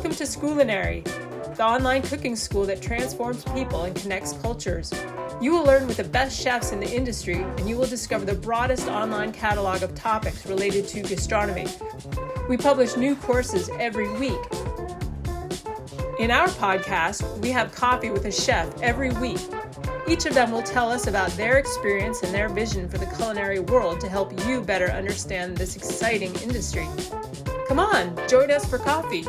Welcome to Scoolinary, the online cooking school that transforms people and connects cultures. You will learn with the best chefs in the industry, and you will discover the broadest online catalog of topics related to gastronomy. We publish new courses every week. In our podcast, we have coffee with a chef every week. Each of them will tell us about their experience and their vision for the culinary world to help you better understand this exciting industry. Come on, join us for coffee.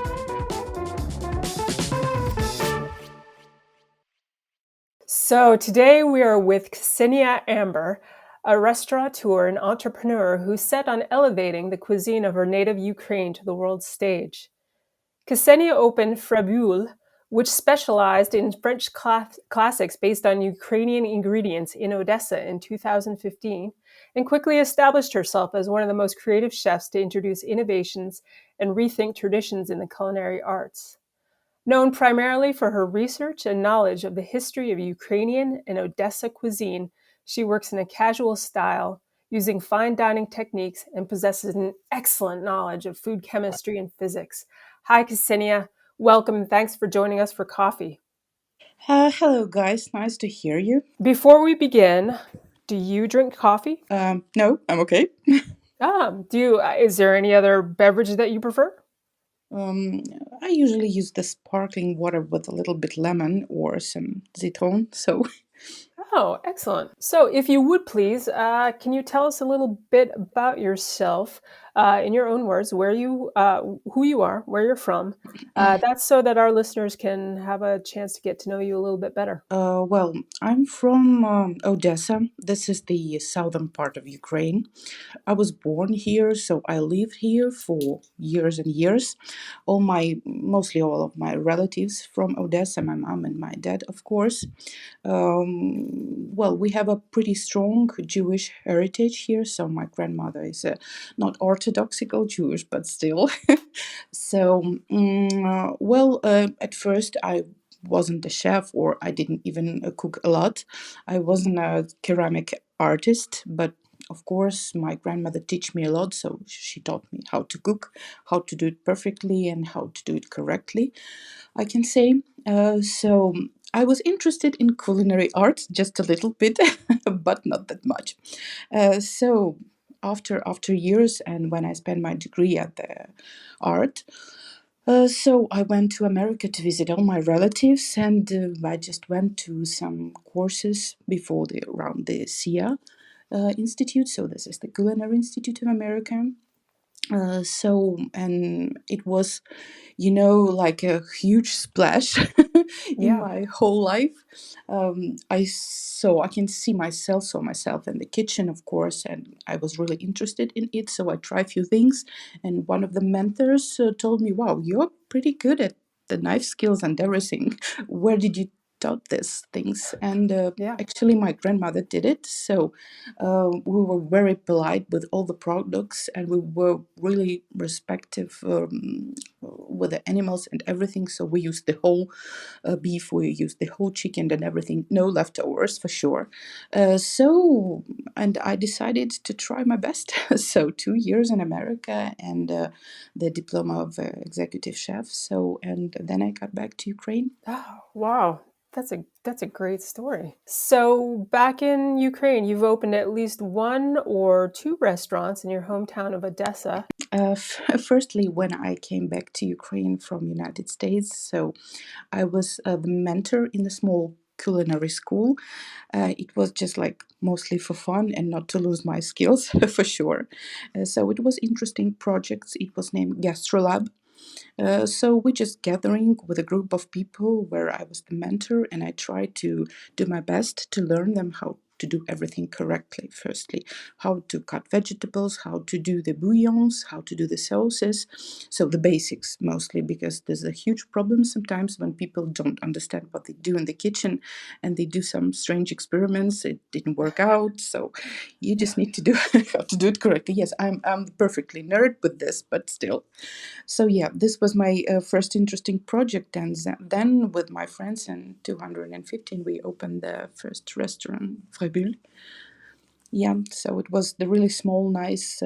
So today we are with Kseniia Amber, a restaurateur and entrepreneur who's set on elevating the cuisine of her native Ukraine to the world stage. Kseniia opened Frabule, which specialized in French classics based on Ukrainian ingredients in Odessa in 2015, and quickly established herself as one of the most creative chefs to introduce innovations and rethink traditions in the culinary arts. Known primarily for her research and knowledge of the history of Ukrainian and Odessa cuisine, she works in a casual style, using fine dining techniques, and possesses an excellent knowledge of food chemistry and physics. Hi, Kseniia. Welcome and thanks for joining us for coffee. Hello, guys. Nice to hear you. Before we begin, do you drink coffee? No, I'm okay. Is there any other beverage that you prefer? I usually use the sparkling water with a little bit lemon or some citron. So, Oh, excellent. So, if you would please, can you tell us a little bit about yourself, in your own words, who you are, where you're from? That's so that our listeners can have a chance to get to know you a little bit better. well, I'm from Odessa. This is the southern part of Ukraine. I was born here, so I lived here for years and years. Mostly all of my relatives from Odessa, my mom and my dad, of course. Well, we have a pretty strong Jewish heritage here. So my grandmother is not orthodoxical Jewish, but still. At first I wasn't a chef, or I didn't even cook a lot. I wasn't a ceramic artist, but of course my grandmother taught me a lot, so she taught me how to cook, how to do it perfectly, and how to do it correctly, I can say. So I was interested in culinary arts just a little bit, but not that much. So after years, and when I spent my degree at the art, so I went to America to visit all my relatives, and I just went to some courses before around the Kseniia Institute. So this is the Culinary Institute of America. And it was, like a huge splash in Yeah. my whole life. I can see saw myself in the kitchen, of course, and I was really interested in it. So I tried a few things, and one of the mentors told me, "Wow, you're pretty good at the knife skills and everything. Where did you taught these things?" And Yeah. actually, my grandmother did it. So we were very polite with all the products, and we were really respectful with the animals and everything. So we used the whole beef, we used the whole chicken and everything, no leftovers for sure. And I decided to try my best. So 2 years in America, and the diploma of executive chef. So, and then I got back to Ukraine. Oh, wow. That's a great story. So, back in Ukraine, you've opened at least one or two restaurants in your hometown of Odessa. Firstly, when I came back to Ukraine from United States, so I was the mentor in the small culinary school. It was just like mostly for fun and not to lose my skills for sure. So it was interesting projects. It was named Gastrolab. So we just gathering with a group of people where I was the mentor, and I tried to do my best to learn them how to do everything correctly. Firstly, how to cut vegetables, how to do the bouillons, how to do the sauces. So the basics mostly, because there's a huge problem sometimes when people don't understand what they do in the kitchen, and they do some strange experiments. It didn't work out, so you just need to do how to do it correctly. Yes, I'm perfectly nerd with this, but still. So yeah, this was my first interesting project, and then with my friends in 215, we opened the first restaurant, Frabule. Yeah, so it was the really small, nice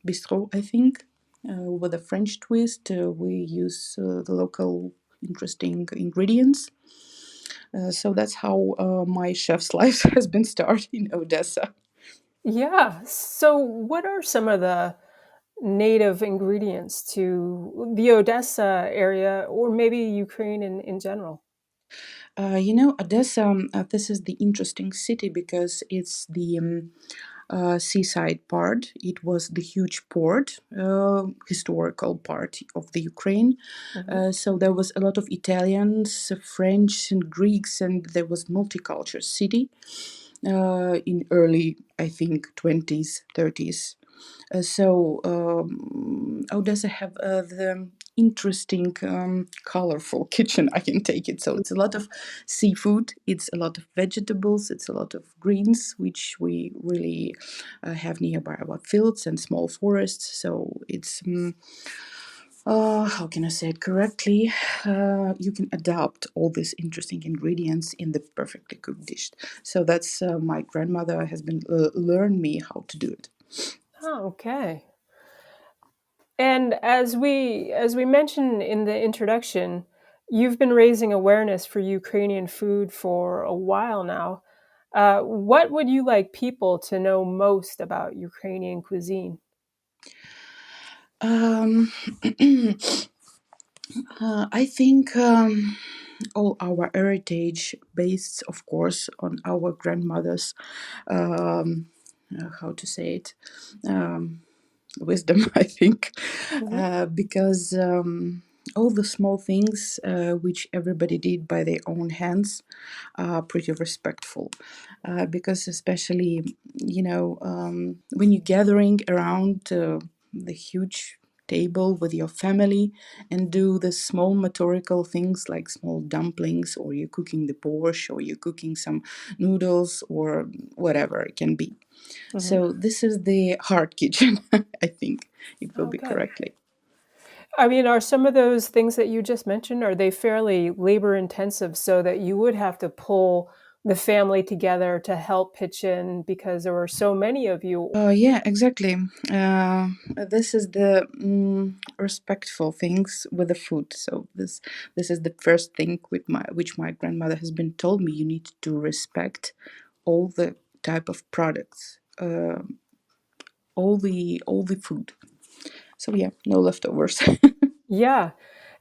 bistro, I think. with a French twist. We use the local interesting ingredients. So that's how my chef's life has been started in Odessa. Yeah. So, what are some of the native ingredients to the Odessa area, or maybe Ukraine in general? Odessa, this is the interesting city because it's the seaside part. It was the huge port, historical part of the Ukraine. Hmm. So there was a lot of Italians, French, and Greeks, and there was multicultural city in early, I think, 20s, 30s. Odessa have the interesting, colorful kitchen. I can take it. So it's a lot of seafood. It's a lot of vegetables. It's a lot of greens, which we really have nearby our fields and small forests. So it's how can I say it correctly? You can adapt all these interesting ingredients in the perfectly cooked dish. So that's my grandmother has been learned me how to do it. Oh, okay. And as we mentioned in the introduction, you've been raising awareness for Ukrainian food for a while now. What would you like people to know most about Ukrainian cuisine? Um, I think all our heritage based, of course, on our grandmothers. Um, how to say it? Um, wisdom, I think, Hmm. because all the small things which everybody did by their own hands are pretty respectful. Because especially, when you're gathering around the huge table with your family and do the small motorical things like small dumplings, or you're cooking the borscht, or you're cooking some noodles, or whatever it can be. Hmm. So this is the hard kitchen. I think it will Oh, be good. correctly. I mean, are some of those things that you just mentioned, are they fairly labor intensive so that you would have to pull the family together to help pitch in because there were so many of you? Yeah, exactly. This is the respectful things with the food. So this is the first thing with which my grandmother has been told me. You need to respect all the type of products, all the food. So yeah, no leftovers. Yeah.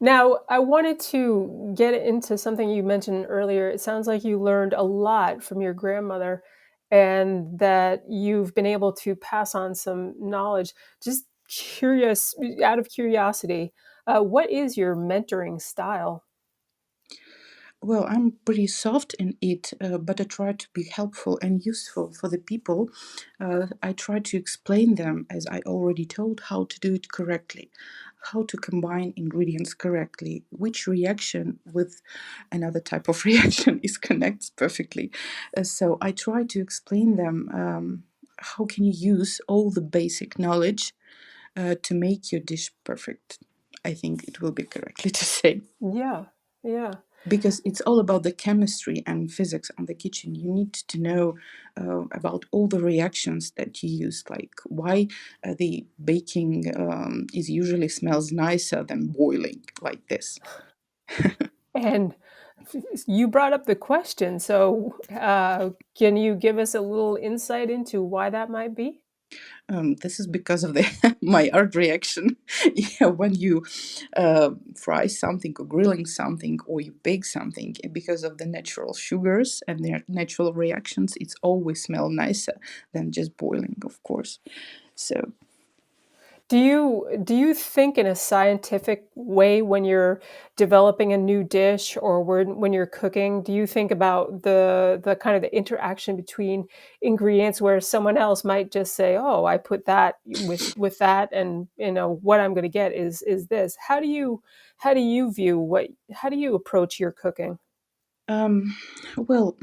Now, I wanted to get into something you mentioned earlier. It sounds like you learned a lot from your grandmother and that you've been able to pass on some knowledge. Just curious, out of curiosity, what is your mentoring style? Well, I'm pretty soft in it, but I try to be helpful and useful for the people. I try to explain them, as I already told, how to do it correctly, how to combine ingredients correctly, which reaction with another type of reaction is connects perfectly. So I try to explain them how can you use all the basic knowledge to make your dish perfect. I think it will be correctly to say, Yeah. Yeah. because it's all about the chemistry and physics on the kitchen. You need to know about all the reactions that you use, like why the baking is usually smells nicer than boiling like this. And you brought up the question. So, can you give us a little insight into why that might be? This is because of the my art reaction. Yeah, when you fry something or grilling something or you bake something, because of the natural sugars and their natural reactions, it's always smell nicer than just boiling, of course. So Do you think in a scientific way when you're developing a new dish or when you're cooking, do you think about the kind of the interaction between ingredients where someone else might just say, "Oh, I put that with that, and what I'm going to get is this." How do you view how do you approach your cooking? Um, well,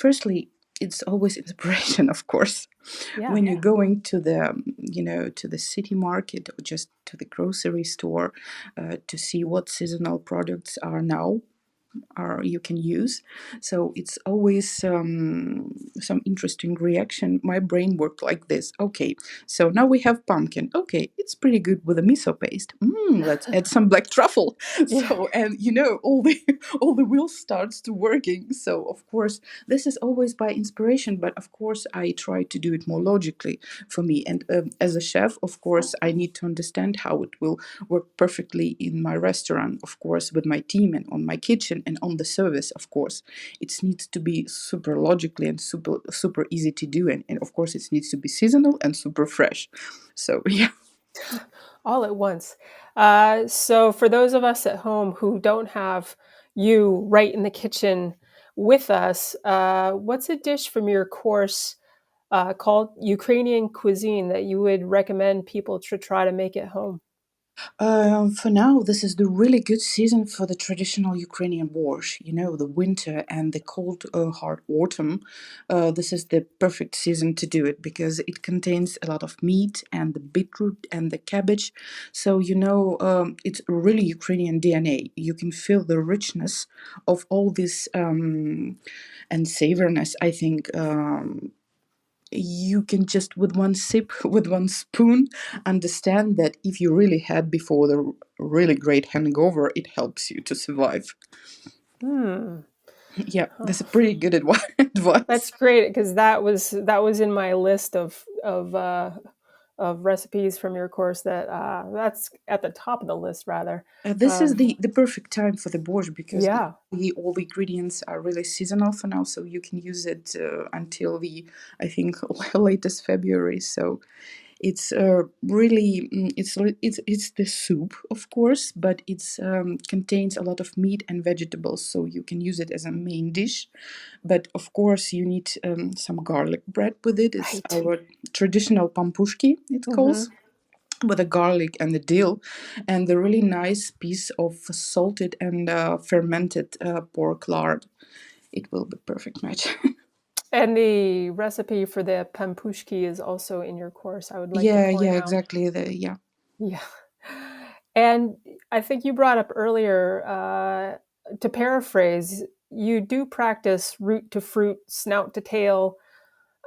firstly, it's always inspiration, of course. Yeah. When you're going to the, to the city market or just to the grocery store to see what seasonal products are now you can use. So it's always some interesting reaction. My brain worked like this. Okay, so now we have pumpkin. Okay, it's pretty good with a miso paste. Let's add some black truffle. Yeah. So, and you know, all the all the wheels starts to working. So of course, this is always by inspiration, but of course I try to do it more logically for me. And as a chef, of course, I need to understand how it will work perfectly in my restaurant, of course, with my team and on my kitchen and on the service. Of course, it needs to be super logically and super easy to do, and of course, it needs to be seasonal and super fresh. So yeah. All at once. So, for those of us at home who don't have you right in the kitchen with us, what's a dish from your course called Ukrainian cuisine that you would recommend people to try to make at home? For now, this is the really good season for the traditional Ukrainian borscht. You know, the winter and the cold, hard autumn. This is the perfect season to do it because it contains a lot of meat and the beetroot and the cabbage. So, you know, it's really Ukrainian DNA. You can feel the richness of all this and savoriness, I think. You can just with one sip with one spoon understand that if you really had before the really great hangover, it helps you to survive. Hmm. Yeah, Huh. that's a pretty good That's advice. great because that was in my list of recipes from your course. That's at the top of the list, rather. This is Of the perfect time for the borscht because Yeah. all the ingredients are really seasonal for now, so you can use it until the, I think, latest February. So it's really it's the soup, of course, but it's contains a lot of meat and vegetables, so you can use it as a main dish. But of course, you need some garlic bread with it. It's Right. our traditional pampushki, it calls, Hmm. with the garlic and the dill, and the really nice piece of salted and fermented pork lard. It will be perfect match. And the recipe for the pampushki is also in your course, I would like to Yeah, point yeah, out. exactly. Yeah. Yeah. And I think you brought up earlier, to paraphrase, you do practice root to fruit, snout to tail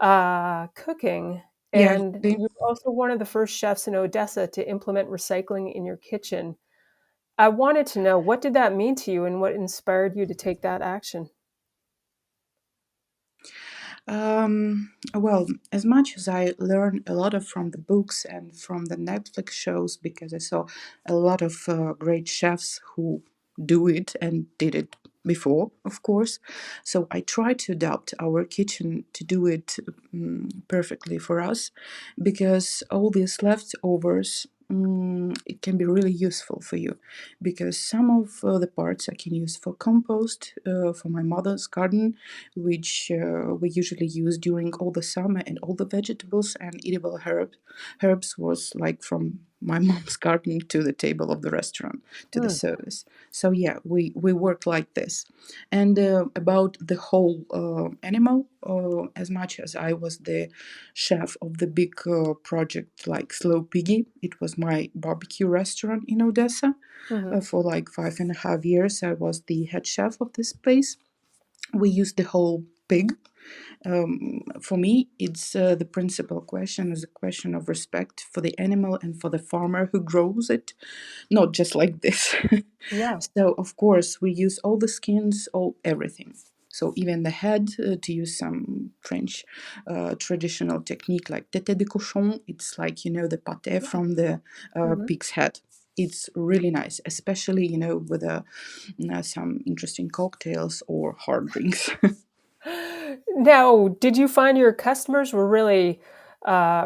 cooking. Yeah, And exactly. you're also one of the first chefs in Odessa to implement recycling in your kitchen. I wanted to know, what did that mean to you and what inspired you to take that action? Well, as much as I learn a lot of from the books and from the Netflix shows, because I saw a lot of great chefs who do it and did it before, of course. So I try to adapt our kitchen to do it perfectly for us, because all these leftovers. It can be really useful for you because some of the parts I can use for compost for my mother's garden, which we usually use during all the summer, and all the vegetables and edible herbs was like from my mom's garden to the table of the restaurant to the Hmm. service. So yeah, we work like this. And about the whole animal, as much as I was the chef of the big project like Slow Piggy, it was my barbecue restaurant in Odessa. Hmm. For like 5.5 years I was the head chef of this place. We used the whole pig. For me, it's the principal question is a question of respect for the animal and for the farmer who grows it, not just like this. Yeah. So, of course, we use all the skins, all everything. So even the head, to use some French traditional technique like tête de cochon, it's like, you know, the pâté from the Hmm. pig's head. It's really nice, especially, you know, with some interesting cocktails or hard drinks. Now, did you find your customers were really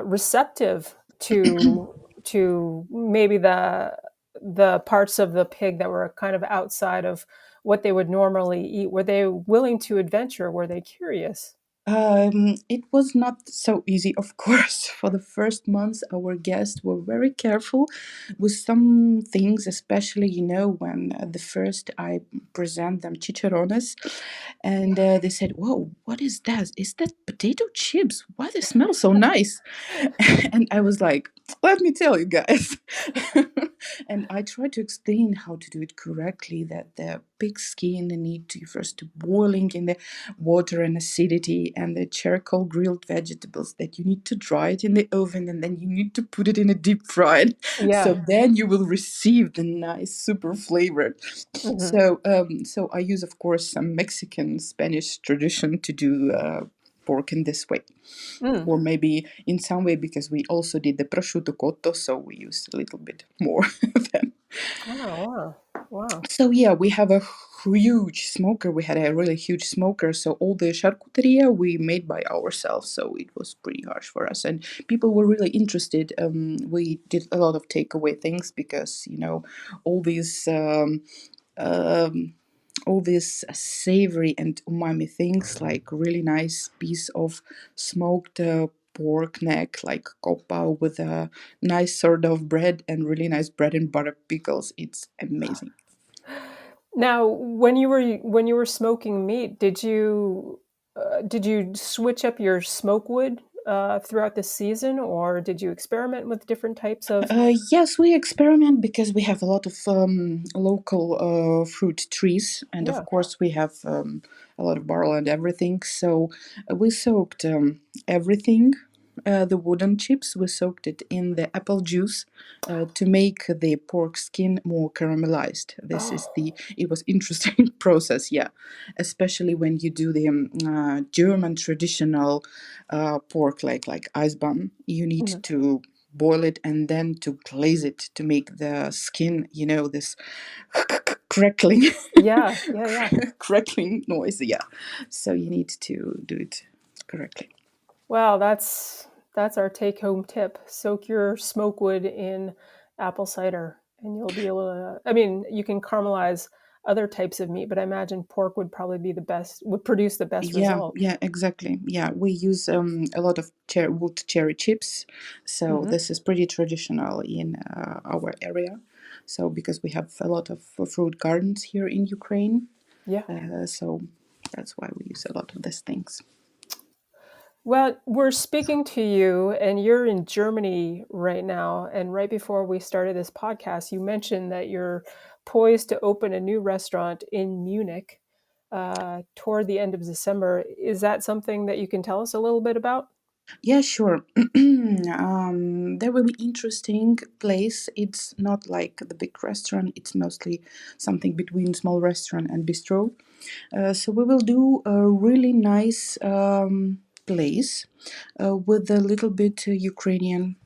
receptive to maybe the parts of the pig that were kind of outside of what they would normally eat? Were they willing to adventure? Were they curious? It was not so easy, of course. For the first months, our guests were very careful with some things, especially, you know, when the first I present them chicharrones, and they said, "Whoa, what is that? Is that potato chips? Why they smell so nice?" And I was like, "Let me tell you guys." And I try to explain how to do it correctly, that the pig skin need to first to boiling in the water and acidity, and the charcoal grilled vegetables that you need to dry it in the oven, and then you need to put it in a deep fried. So Yeah. then you will receive the nice super flavored. Hmm. So I use, of course, some Mexican Spanish tradition to do pork in this way, Mm. or maybe in some way, because we also did the prosciutto cotto, so we used a little bit more than. Oh, wow. Wow. So yeah, we have a huge smoker. We had a really huge smoker, so all the charcuteria we made by ourselves. So it was pretty harsh for us, and people were really interested. We did a lot of takeaway things because all these. All these savory and umami things, like really nice piece of smoked pork neck, like kopa, with a nice sort of bread and really nice bread and butter pickles. It's amazing. Now, when you were smoking meat, did you switch up your smoke wood throughout the season, or did you experiment with different types of? Yes, we experiment because we have a lot of local fruit trees, and of Yeah. course we have a lot of barrel and everything. So we soaked everything. The wooden chips, we soaked it in the apple juice to make the pork skin more caramelized. Oh, It was interesting process, yeah, especially when you do the German traditional pork, like Eisbein. You need mhm. to boil it and then to glaze it to make the skin, this crackling, Yeah, yeah, yeah. crackling noise. Yeah, so you need to do it correctly. Well, that's our take-home tip. Soak your smoke wood in apple cider, and you'll be able to. I mean, you can caramelize other types of meat, but I imagine pork would probably be the best, would produce the best Yeah, result. yeah, exactly. Yeah, we use a lot of wood cherry chips, so Hmm. this is pretty traditional in our area. So because we have a lot of fruit gardens here in Ukraine, Yeah. so that's why we use a lot of these things. Well, we're speaking to you, and you're in Germany right now. And right before we started this podcast, you mentioned that you're poised to open a new restaurant in Munich toward the end of December. Is that something that you can tell us a little bit about? Yeah, sure. There will be interesting place. It's not like the big restaurant. It's mostly something between small restaurant and bistro. So we will do a really nice place with a little bit Ukrainian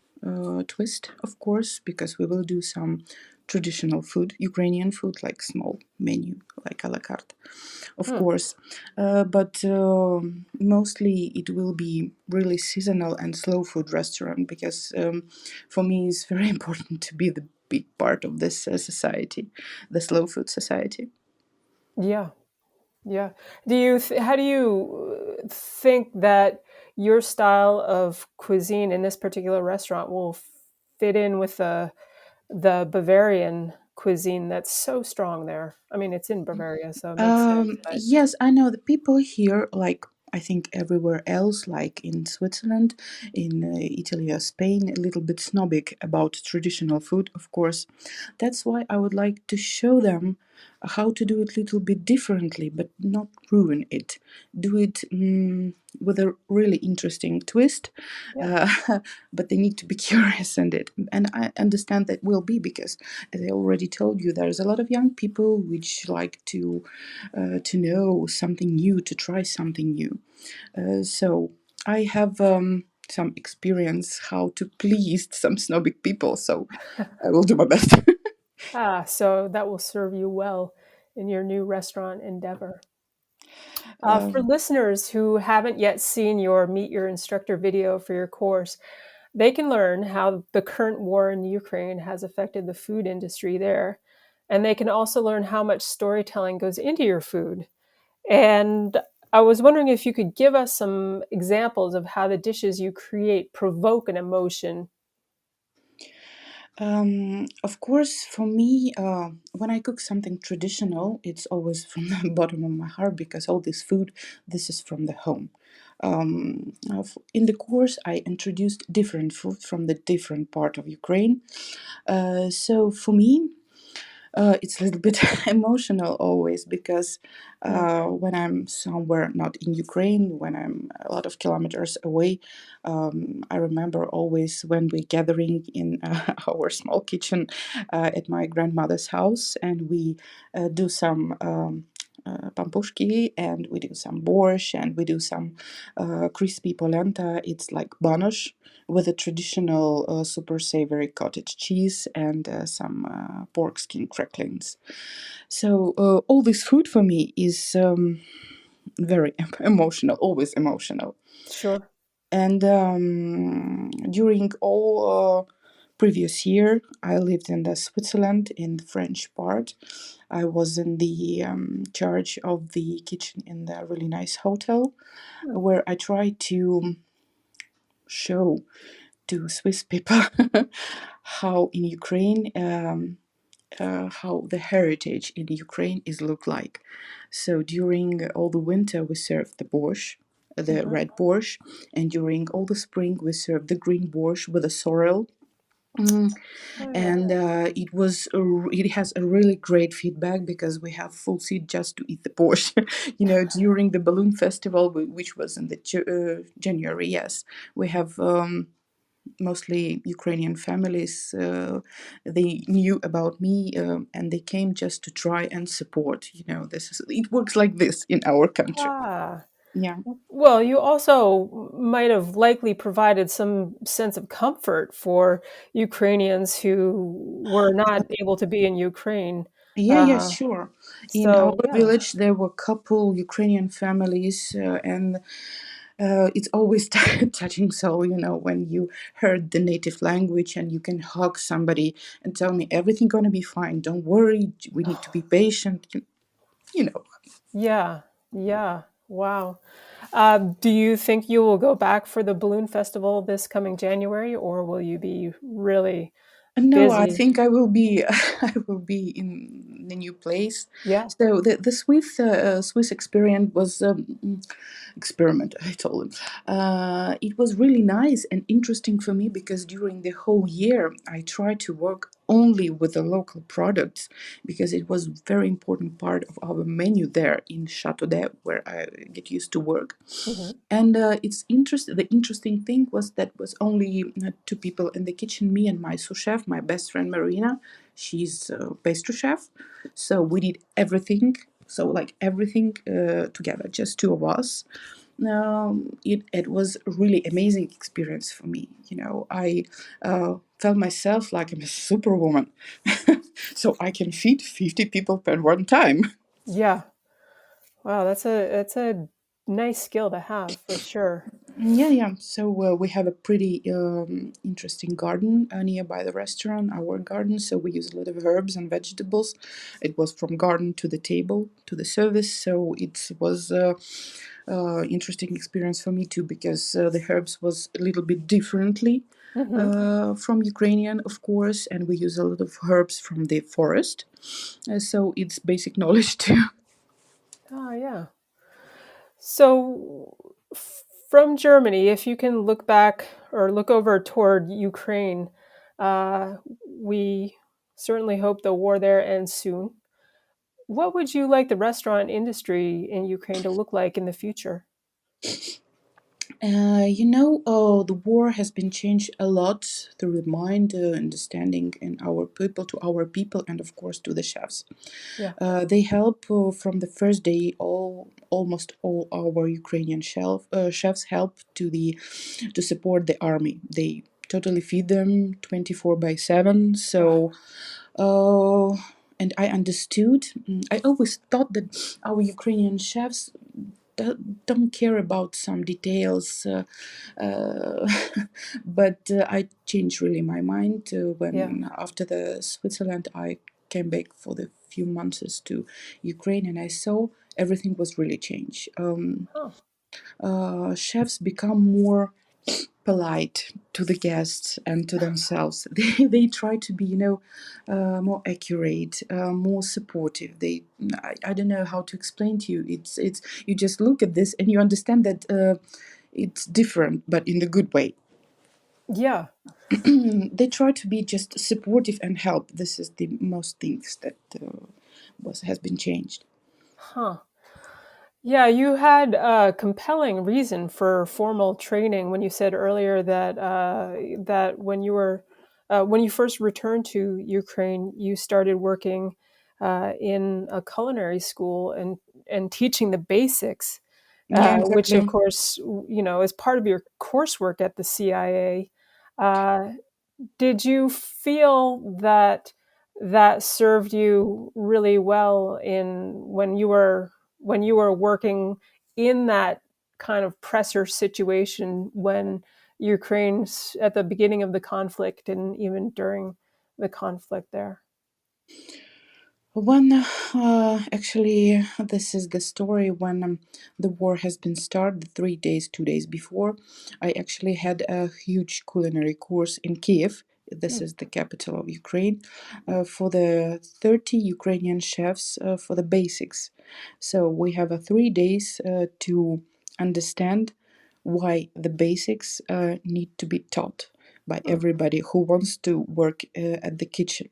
twist, of course, because we will do some traditional food, Ukrainian food, like small menu, like a la carte, of Hmm. course. But mostly it will be really seasonal and slow food restaurant because for me it's very important to be the big part of this society, the slow food society. Yeah. Yeah. How do you think that your style of cuisine in this particular restaurant will fit in with the Bavarian cuisine that's so strong there? I mean, it's in Bavaria, so it makes sense, but Yes, I know the people here, like I think everywhere else, like in Switzerland, in Italy or Spain, a little bit snobbic about traditional food, of course. That's why I would like to show them how to do it a little bit differently, but not ruin it. Do it with a really interesting twist, yeah. uh, but they need to be curious in it. And I understand that will be because, as I already told you, there's a lot of young people which like to know something new, to try something new. So I have some experience how to please some snobbic people. So I will do my best. Ah, so that will serve you well in your new restaurant endeavor. For um, listeners who haven't yet seen your Meet Your Instructor video for your course, they can learn how the current war in Ukraine has affected the food industry there. And they can also learn how much storytelling goes into your food. And I was wondering if you could give us some examples of how the dishes you create provoke an emotion. of course, for me, when I cook something traditional, it's always from the bottom of my heart because all this food, this is from the home. In the course, I introduced different food from the different part of Ukraine. So for me, it's a little bit emotional always because Mm. when I'm somewhere not in Ukraine, when I'm a lot of kilometers away, I remember always when we're gathering in our small kitchen at my grandmother's house, and we do some. Pampushki, and we do some borscht, and we do some crispy polenta. It's like banosh with a traditional super savory cottage cheese and some pork skin cracklings. So all this food for me is very emotional, always emotional. Sure. And during all previous year, I lived in the Switzerland in the French part. I was in the charge of the kitchen in the really nice hotel, Mm. where I tried to show to Swiss people how in Ukraine, how the heritage in Ukraine is look like. So during all the winter we serve the borscht, the Mhm. red borscht, and during all the spring we serve the green borscht with a sorrel. Mm, Oh yeah. and it has a really great feedback because we have full seat just to eat the borscht. During the balloon festival, which was in the January, yes, we have mostly Ukrainian families. They knew about me, and they came just to try and support. It works like this in our country. Ah. Yeah. Well, you also might have likely provided some sense of comfort for Ukrainians who were not able to be in Ukraine. Yeah, yeah, Uh, sure. In our so yeah. village, there were couple Ukrainian families, and it's always touching soul, when you heard the native language and you can hug somebody and tell me everything gonna be fine. Don't worry. We need to be patient. You know. Yeah, yeah. Wow. Do you think you will go back for the balloon festival this coming January, or will you be really No, I busy? think I will be I will be in the new place. Yeah. So the Swiss experience was experiment. I told him it was really nice and interesting for me because during the whole year I tried to work only with the local products because it was very important part of our menu there in Chateau where I get used to work. Hmm. And it's interest. The interesting thing was that was only two people in the kitchen: me and my sous chef, my best friend Marina. She's a pastry chef, so we did everything. So like everything together, just two of us. It was a really amazing experience for me. I felt myself like I'm a superwoman, so I can feed 50 people per one time. Yeah. Wow, that's a nice skill to have for sure. Yeah, yeah. So we have a pretty interesting garden nearby the restaurant, our garden. So we use a lot of herbs and vegetables. It was from garden to the table to the service. So it was interesting experience for me too because the herbs was a little bit differently Hmm. from Ukrainian, of course, and we use a lot of herbs from the forest. So it's basic knowledge too. Oh yeah. So, from Germany, if you can look back or look over toward Ukraine, uh, we certainly hope the war there ends soon. What would you like the restaurant industry in Ukraine to look like in the future? The war has been changed a lot through the mind, understanding in our people, to our people, and of course to the chefs. Yeah. They help from the first day. Almost all our Ukrainian chefs help to support the army. They totally feed them 24/7. Wow. So, uh, and I understood. I always thought that our Ukrainian chefs don't care about some details, uh, but I changed really my mind Yeah. when after the Switzerland I came back for the few months to Ukraine, and I saw everything was really changed. Huh. Chefs become more polite to the guests and to themselves. They try to be, more accurate, more supportive. I don't know how to explain to you. It's you just look at this and you understand that it's different, but in the good way. Yeah. They try to be just supportive and help. This is the most things that was has been changed. Huh. Yeah, you had a compelling reason for formal training when you said earlier that that when you first returned to Ukraine, you started working in a culinary school and teaching the basics, Yeah, which of exactly. course is part of your coursework at the CIA. Uh, did you feel that that served you really well in when you were working in that kind of pressure situation when Ukraine's at the beginning of the conflict and even during the conflict there? When actually, this is the story when the war has been started 3 days, 2 days before. I actually had a huge culinary course in Kiev. This Mm, is the capital of Ukraine, for the 30 Ukrainian chefs for the basics. So we have 3 days to understand why the basics need to be taught by mm, everybody who wants to work at the kitchen.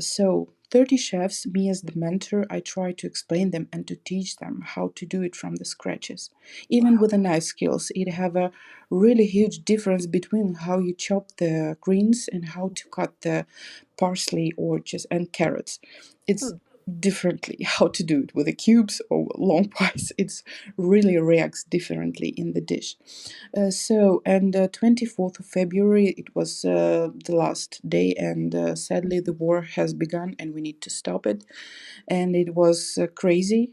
So 30 chefs, me as the mentor, I try to explain them and to teach them how to do it from the scratches. Even with the knife skills, it have a really huge difference between how you chop the greens and how to cut the parsley or just and carrots. It's mm. differently how to do it with the cubes or long pies. It's really reacts differently in the dish. And 24th of February, it was the last day, and sadly, the war has begun, and we need to stop it. And it was crazy.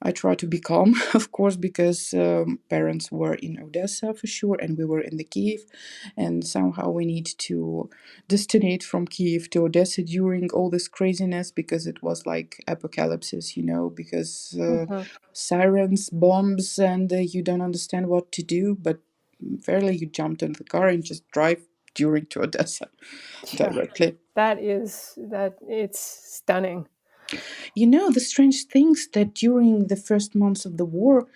I try to be calm, of course, because parents were in Odessa for sure, and we were in the Kiev, and somehow we need to destinate from Kiev to Odessa during all this craziness because it was like apocalypse, because Mhm. sirens, bombs, and you don't understand what to do, but fairly you jumped in the car and just drive during to Odessa Yeah, directly. that it's stunning. The strange things that during the first months of the war,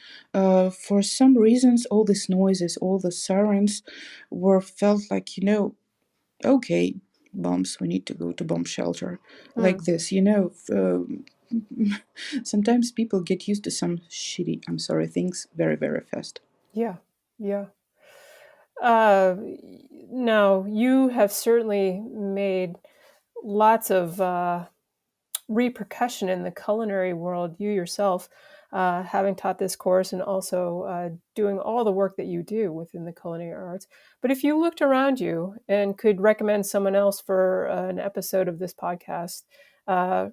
for some reasons, all these noises, all the sirens were felt like, okay, bombs, we need to go to bomb shelter. Mm, Like this, sometimes people get used to some shitty, I'm sorry, things very, very fast. yeah, yeah. Uh, no, you have certainly made lots of repercussion in the culinary world. You yourself, having taught this course and also doing all the work that you do within the culinary arts. But if you looked around you and could recommend someone else for an episode of this podcast, uh,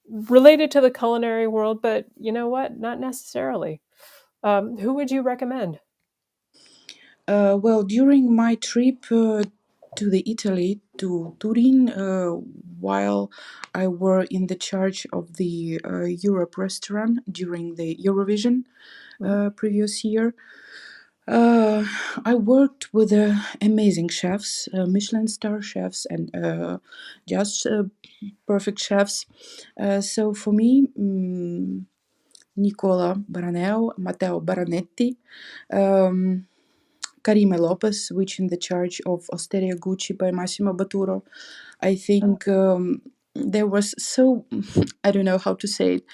related to the culinary world, but you know what? Not necessarily. Who would you recommend? Well, during my trip to the Italy, to Turin, while I were in the charge of the Europe restaurant during the Eurovision Mhm. previous year, uh, I worked with amazing chefs, Michelin star chefs, and just perfect chefs. So for me, Nicola Baraneo, Matteo Baranetti, um, Karime Lopez, which in the charge of Osteria Gucci by Massimo Baturo. I think there was so, I don't know how to say it,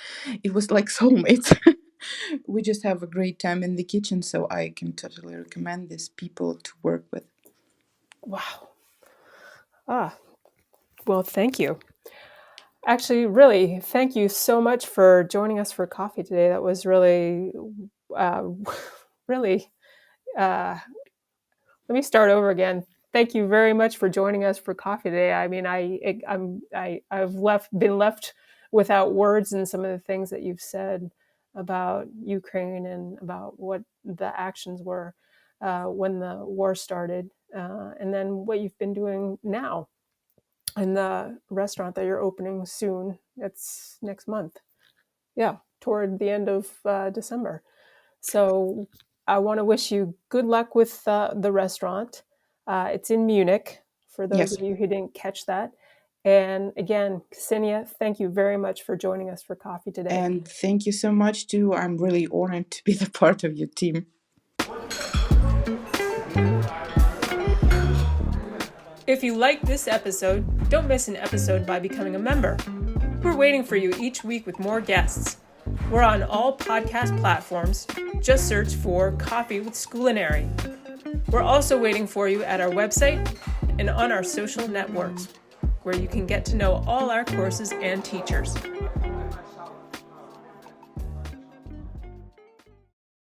it was like soulmates. We just have a great time in the kitchen, so I can totally recommend these people to work with. Wow. Ah, well, thank you. Actually, really, thank you so much for joining us for coffee today. That was really, uh, really. Uh, Let me start over again. Thank you very much for joining us for coffee today. I mean, I've been left without words in some of the things that you've said about Ukraine and about what the actions were when the war started, and then what you've been doing now in the restaurant that you're opening soon. It's next month. Yeah, toward the end of December. So I want to wish you good luck with the restaurant. It's in Munich, for those Yes. of you who didn't catch that. And again, Kseniia, thank you very much for joining us for coffee today. And thank you so much too. I'm really honored to be the part of your team. If you liked this episode, don't miss an episode by becoming a member. We're waiting for you each week with more guests. We're on all podcast platforms. Just search for Coffee with Scoolinary. We're also waiting for you at our website and on our social networks, where you can get to know all our courses and teachers.